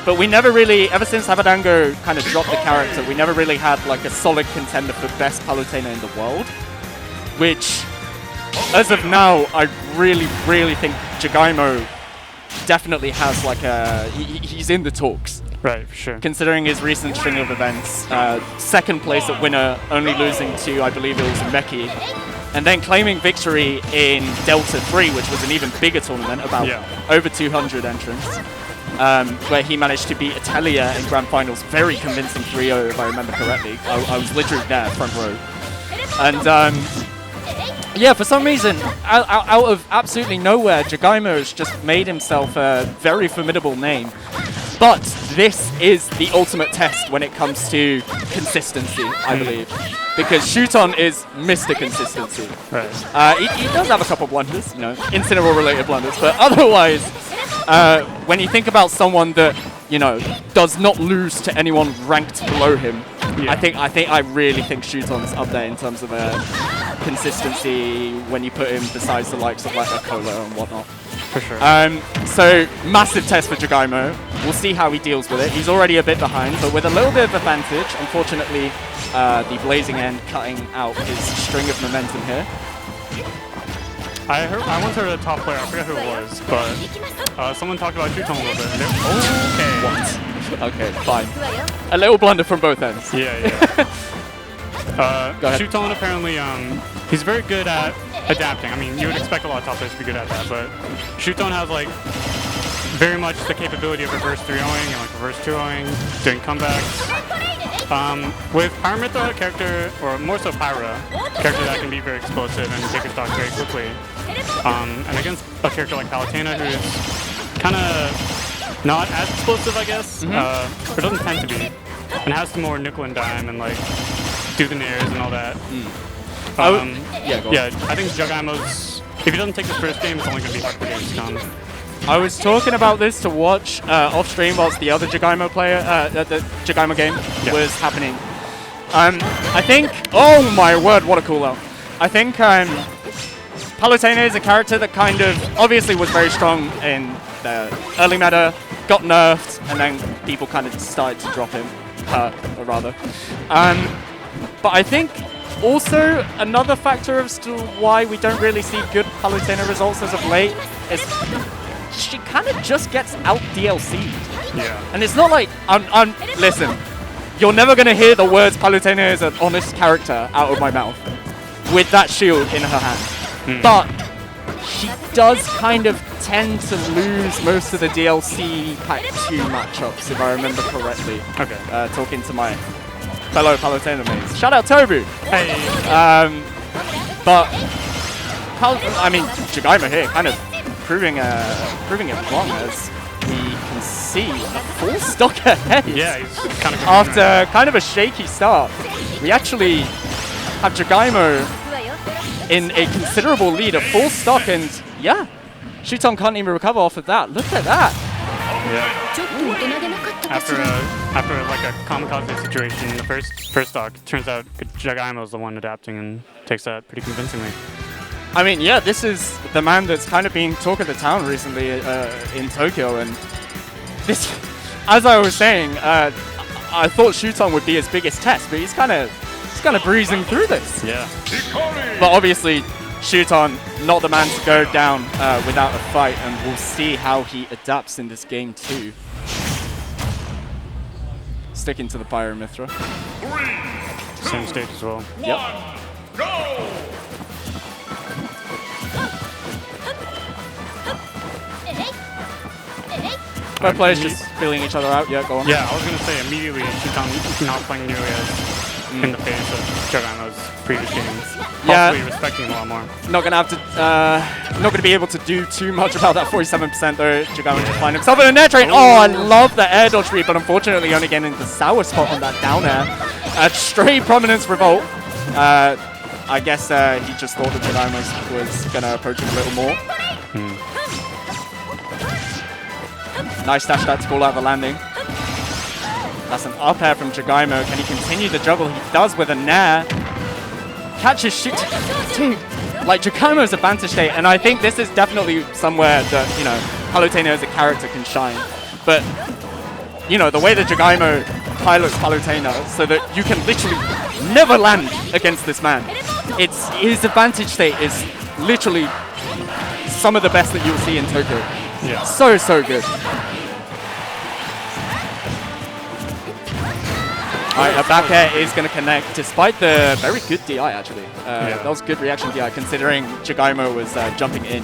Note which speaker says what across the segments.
Speaker 1: But we never really, ever since Abadango kind of dropped the character, we never really had like a solid contender for best Palutena in the world. Which, as of now, I really think Jagaimo definitely has like he's in the talks.
Speaker 2: Right, for sure.
Speaker 1: Considering his recent string of events, second place at winner, only losing to, I believe it was Meki, and then claiming victory in Delta 3, which was an even bigger tournament, about over 200 entrants, where he managed to beat Italia in Grand Finals, very convincing 3-0 if I remember correctly. I was literally there, front row. And yeah, for some reason, out of absolutely nowhere, Jagaimo has just made himself a very formidable name. But this is the ultimate test when it comes to consistency, I believe. Because Shuton is Mr. Consistency.
Speaker 2: Right.
Speaker 1: He does have a couple blunders, you know, incineral-related blunders, but otherwise, when you think about someone that, you know, does not lose to anyone ranked below him, I really think Shuton's up there in terms of consistency when you put him besides the likes of like Akola and whatnot.
Speaker 2: For sure.
Speaker 1: So, massive test for Jagaimo. We'll see how he deals with it. He's already a bit behind, but with a little bit of advantage. Unfortunately, the Blazing End cutting out his string of momentum here.
Speaker 2: I once heard a top player, I forget who it was, but someone talked about Shuton a little bit. Okay.
Speaker 1: What? Okay, fine. A little blunder from both ends.
Speaker 2: Yeah.
Speaker 1: Go ahead.
Speaker 2: Shuton apparently, he's very good at adapting. I mean, you would expect a lot of top players to be good at that, but Shuton has like very much the capability of reverse 3-0ing and like reverse 2-0ing, doing comebacks. With Pyra Mythra character, or more so Pyra, character that can be very explosive and take a stock very quickly. And against a character like Palutena, who's kind of not as explosive, I guess, or doesn't tend to be, and has some more nickel and dime and like do the nairs and all that. Yeah, I think Jagaimo's, if he doesn't take this first game, it's only going to be hard for games to come.
Speaker 1: I was talking about this to watch off stream whilst the other Jagaimo player, the Jagaimo game was happening. I think, oh my word, what a cooldown. I think Palutena is a character that kind of obviously was very strong in the early meta, got nerfed, and then people kind of started to drop him, or rather. But I think also another factor as to why we don't really see good Palutena results as of late is she kind of just gets out DLC'd.
Speaker 2: Yeah. And
Speaker 1: it's not like, listen, you're never going to hear the words Palutena is an honest character out of my mouth with that shield in her hand. But she does kind of tend to lose most of the DLC Pack 2 matchups, if I remember correctly.
Speaker 2: Okay.
Speaker 1: Talking to my fellow Palutena mates. Shout out Tobu!
Speaker 2: Hey!
Speaker 1: But, I mean, Jagaimo here kind of proving it wrong, as we can see a full stock ahead.
Speaker 2: Yeah, he's kind of
Speaker 1: after kind of a shaky start. We actually have Jagaimo in a considerable lead, a full stock, and yeah, Shuton can't even recover off of that. Look at that.
Speaker 2: Yeah. After like a kamikaze situation in the first stock, turns out Jagaimo is the one adapting and takes that pretty convincingly.
Speaker 1: I mean, yeah, this is the man that's kind of been talk of the town recently in Tokyo, and this, as I was saying, I thought Shuton would be his biggest test, but he's kind of breezing through this.
Speaker 2: Yeah.
Speaker 1: But obviously, Shuton not the man to go down without a fight, and we'll see how he adapts in this game too. Sticking to the Pyra Mythra.
Speaker 2: Same stage as well.
Speaker 1: Yep.
Speaker 3: Go!
Speaker 1: Both players just feeling each other out. Yeah, go on.
Speaker 2: Yeah, I was going to say immediately Shuton not playing nearly as in the face of Jagaimo's previous games. Possibly respecting him a lot more.
Speaker 1: Not going to have to, not going to be able to do too much about that 47% though. Jagaimo to find himself in a net train. Oh, I love the air dodge read, but unfortunately only getting the sour spot on that down air. Straight prominence revolt. I guess he just thought that Jagaimo was going to approach him a little more. Nice dash that to call out the landing. That's an up air from Jagaimo. Can he continue the juggle? He does with a nair. Catches shit. Dude, like Jagaimo's advantage state, and I think this is definitely somewhere that, you know, Palutena as a character can shine. But you know, the way that Jagaimo pilots Palutena so that you can literally never land against this man. His advantage state is literally some of the best that you'll see in Tokyo.
Speaker 2: Yeah.
Speaker 1: So good. Alright, a back air is going to connect, despite the very good DI, actually. That was good reaction DI, considering Jagaimo was jumping in.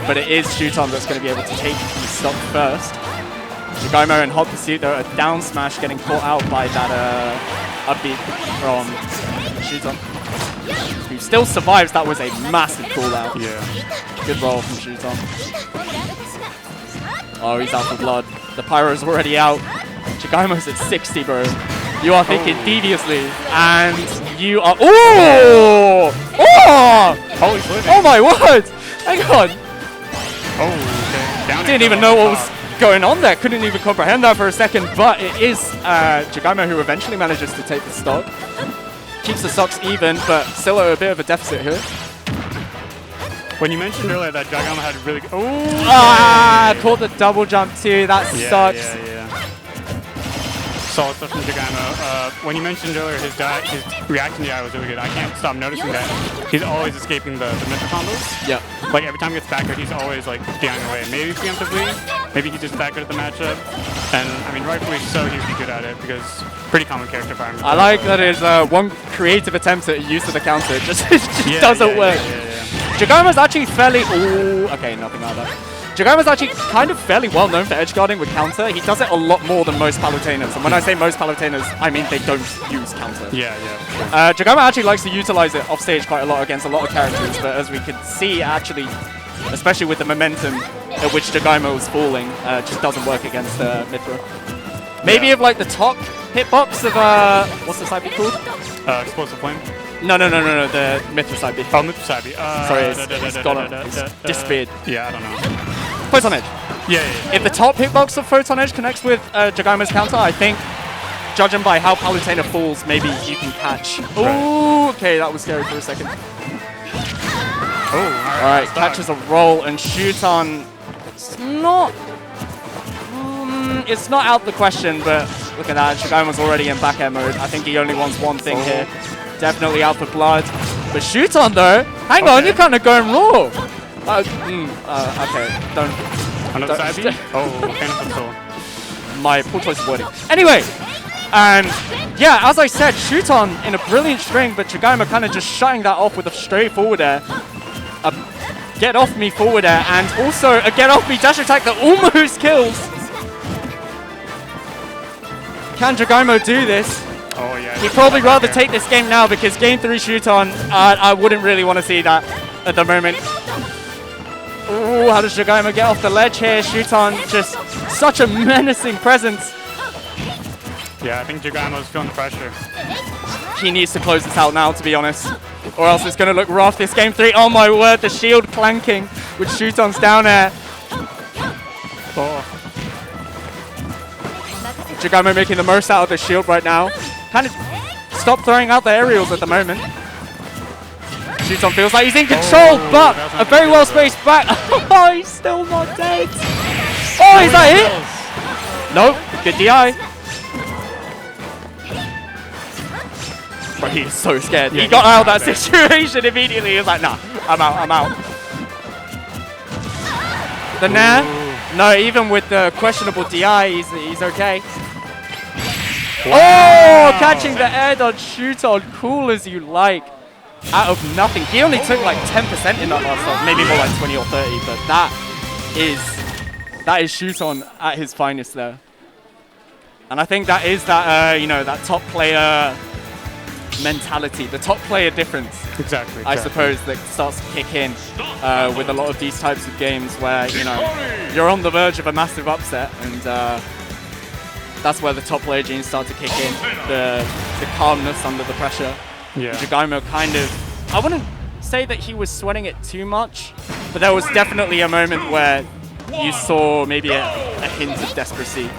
Speaker 1: But it is Shuton that's going to be able to take the stock first. Jagaimo in hot pursuit, though, a down smash getting caught out by that upbeat from Shuton, who still survives. That was a massive call out.
Speaker 2: Yeah.
Speaker 1: Good roll from Shuton. Oh, he's out for blood. The Pyro's already out. Jagaimo's at 60, bro. You are thinking deviously, and you are. Oh! Oh!
Speaker 2: Oh, he's living.
Speaker 1: Oh my word! Hang on.
Speaker 2: Oh, okay. Down
Speaker 1: Didn't even know what was going on there. Couldn't even comprehend that for a second. But it is Jagaimo who eventually manages to take the stock. Keeps the stocks even, but still a bit of a deficit here.
Speaker 2: When you mentioned earlier that Jagaimo had really good. Oh!
Speaker 1: Ah! Caught the double jump too. That sucks.
Speaker 2: Yeah. Solid stuff from Jagaimo. When you mentioned earlier his reaction DI was really good. I can't stop noticing that he's always escaping the Mythra combos.
Speaker 1: Yeah.
Speaker 2: Like every time he gets back there, he's always like DIing away. Maybe preemptively, maybe he's just that good at the matchup. And I mean, rightfully so, he would be good at it because pretty common character for him.
Speaker 1: I like that his one creative attempt at use of the counter just doesn't work. Jagaimo's actually fairly. Ooh, okay, nothing out of that. Jagaimo's actually kind of fairly well known for edge guarding with counter. He does it a lot more than most Palutenas. And when I say most Palutenas, I mean they don't use counter.
Speaker 2: Yeah.
Speaker 1: Jagaimo actually likes to utilize it offstage quite a lot against a lot of characters. But as we can see, actually, especially with the momentum at which Jagaimo is falling, just doesn't work against Mythra. Maybe if like the top hitbox of, what's the side B called?
Speaker 2: Explosive Flame.
Speaker 1: No, the Mythra side B.
Speaker 2: Oh, Mythra side B.
Speaker 1: Sorry, it's gone. It's disappeared.
Speaker 2: Yeah, I don't know.
Speaker 1: Photon Edge.
Speaker 2: Yeah.
Speaker 1: If the top hitbox of Photon Edge connects with Jagaimo's counter, I think, judging by how Palutena falls, maybe you can catch. Ooh, okay, that was scary for a second.
Speaker 2: Oh,
Speaker 1: alright, catches a roll and Shuton. It's not out the question, but look at that. Jagaimo's already in back air mode. I think he only wants one thing here. Definitely out for blood. But Shuton though, hang on, you're kind of going raw. Okay, don't.
Speaker 2: Another side B? Oh, kind of control.
Speaker 1: My poor choice of wording. Anyway, and yeah, as I said, Shuton in a brilliant string, but Jagaimo kind of just shutting that off with a straight forward air. A get off me forward air, and also a get off me dash attack that almost kills. Can Jagaimo do this?
Speaker 2: Oh yeah.
Speaker 1: He'd probably rather take this game now because game 3 Shuton, I wouldn't really want to see that at the moment. Ooh, how does Jagaimo get off the ledge here? Shuton, just such a menacing presence.
Speaker 2: Yeah, I think Jagaimo's feeling the pressure.
Speaker 1: He needs to close this out now, to be honest. Or else it's going to look rough. This game 3, oh my word, the shield clanking with Shuton's down air.
Speaker 2: Oh.
Speaker 1: Jagaimo making the most out of the shield right now. Kind of stop throwing out the aerials at the moment. Shuton feels like he's in control, but a very well spaced back. Oh, he's still not dead. Oh, is that it? Nope, good DI. But he is so scared. He got out of that situation immediately. He was like, nah, I'm out. The Nair? No, even with the questionable DI, he's okay. Wow. Oh, catching the air dodge Shuton, cool as you like. Out of nothing. He only took like 10% in that last stock, maybe more like 20 or 30, but that is Shuton at his finest there. And I think that is that, that top player mentality, the top player difference.
Speaker 2: Exactly.
Speaker 1: I suppose that starts to kick in with a lot of these types of games where, you're on the verge of a massive upset, and that's where the top player genes start to kick in, the calmness under the pressure.
Speaker 2: Yeah.
Speaker 1: Jagaimo kind of, I wouldn't say that he was sweating it too much, but there was definitely a moment where you saw maybe a hint of desperacy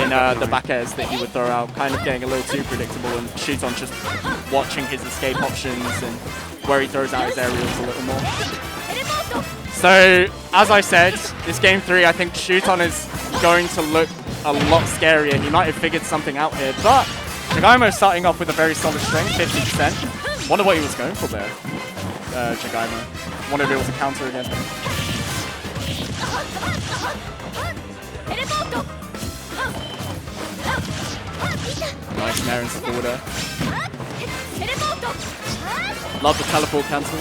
Speaker 1: in the back airs that he would throw out, kind of getting a little too predictable, and Shuton just watching his escape options and where he throws out his aerials a little more. So, as I said, this game 3, I think Shuton is going to look a lot scarier. He might have figured something out here, but Jagaimo starting off with a very solid strength, 50%. Wonder what he was going for there, Jagaimo. Wonder if it was a counter against him. Nice Nair into border. Love the teleport cancel.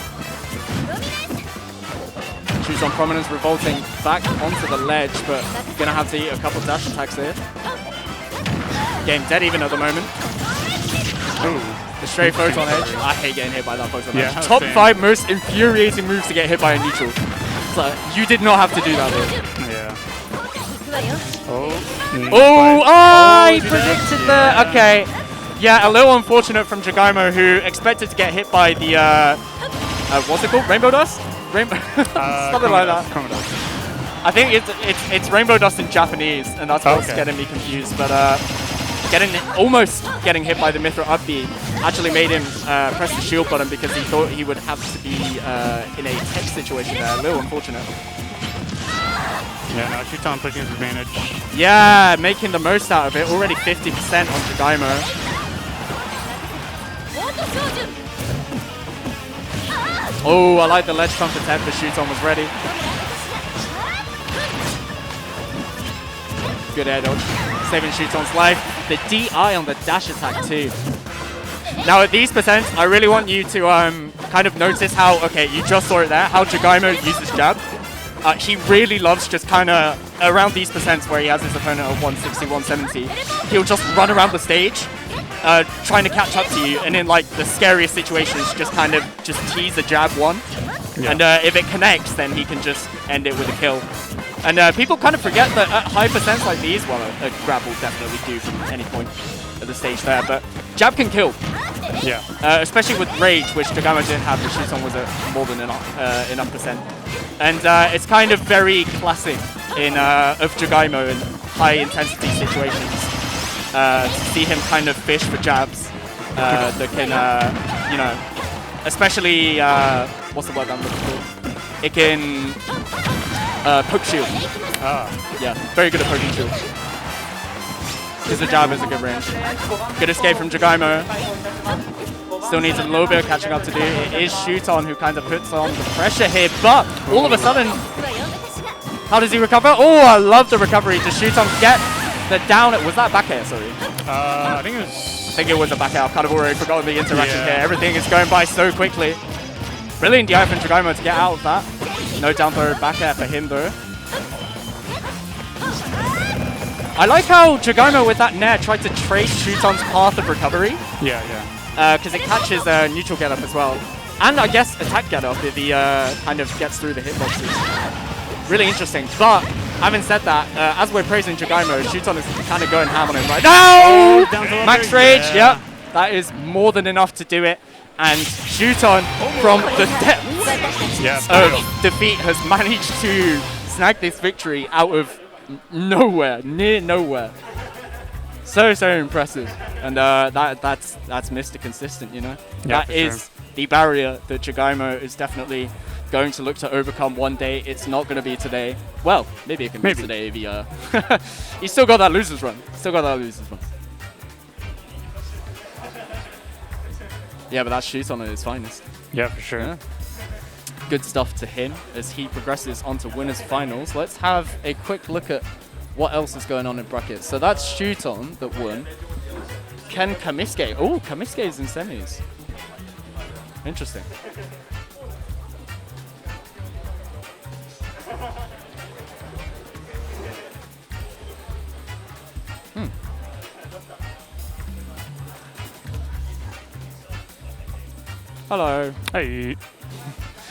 Speaker 1: Shuton Prominence revolting back onto the ledge, but gonna have to eat a couple dash attacks here. Game dead even at the moment. Ooh, the straight photon edge. I hate getting hit by that photon edge. Top 5 most infuriating moves to get hit by a neutral. So you did not have to do that here.
Speaker 2: Yeah.
Speaker 1: I predicted that. Okay. Yeah, a little unfortunate from Jagaimo, who expected to get hit by the, what's it called? Rainbow Dust? Something like that. I think it's Rainbow Dust in Japanese, and that's what's getting me confused. But almost getting hit by the Mythra up B actually made him press the shield button because he thought he would have to be in a tech situation there. A little unfortunate.
Speaker 2: Yeah, no, Shuton pushing his advantage.
Speaker 1: Yeah, making the most out of it. Already 50% on Jagaimo. Oh, I like the ledge thump attempt, but Shuton was ready. Good air dodge, saving Shuton's life. The DI on the dash attack too. Now at these percents, I really want you to kind of notice how, okay, you just saw it there, how Jagaimo uses jab. He really loves just kind of around these percents where he has his opponent at 160, 170. He'll just run around the stage, trying to catch up to you, and in like the scariest situations, just kind of just tease a jab one. Yeah. And if it connects, then he can just end it with a kill. And people kind of forget that at high percents like these, well, a grab will definitely do from any point at the stage there, but jab can kill.
Speaker 2: Yeah.
Speaker 1: Especially with rage, which Jagaimo didn't have, the Shuton was at more than enough percent. And it's kind of very classic in of Jagaimo in high intensity situations to see him kind of fish for jabs that can, you know, especially what's the word I'm looking for? It can poke shield. Yeah, very good at poking shield. Because the jab is a good range. Good escape from Jagaimo. Still needs a little bit of catching up to do. It is Shuton who kind of puts on the pressure here, but all of a sudden, how does he recover? Oh, I love the recovery. Does Shuton get the down? Was that back air? Sorry.
Speaker 2: I think it was
Speaker 1: a back air. I've kind of already forgotten the interaction here. Everything is going by so quickly. Brilliant DI from Jagaimo to get out of that. No down throw back air for him though. I like how Jagaimo with that Nair tried to trace Shuton's path of recovery.
Speaker 2: Yeah.
Speaker 1: Because it catches neutral get up as well. And I guess attack get up if he kind of gets through the hitboxes. Really interesting. But having said that, as we're praising Jagaimo, Shuton is kind of going ham on him right now. Oh, max rage, yeah. That is more than enough to do it. And Shuton, from the depths of defeat, has managed to snag this victory out of nowhere, near nowhere. So impressive, and that's Mr. Consistent, you know.
Speaker 2: Yeah,
Speaker 1: that is the barrier that Jagaimo is definitely going to look to overcome one day. It's not going to be today. Well, maybe it can be today if he he's still got that losers run. Yeah, but that's Shuton at his finest.
Speaker 2: Yeah, for sure.
Speaker 1: Yeah. Good stuff to him as he progresses onto winners finals. Let's have a quick look at what else is going on in brackets. So that's Shuton that won. Ken Kamiske. Oh, Kamiske is in semis. Interesting. Hello.
Speaker 2: Hey.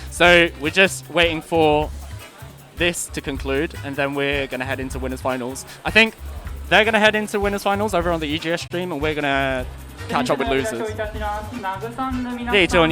Speaker 1: So we're just waiting for this to conclude, and then we're going to head into winners finals. I think they're going to head into winners finals over on the EGS stream, and we're going to catch up with losers. で、一応日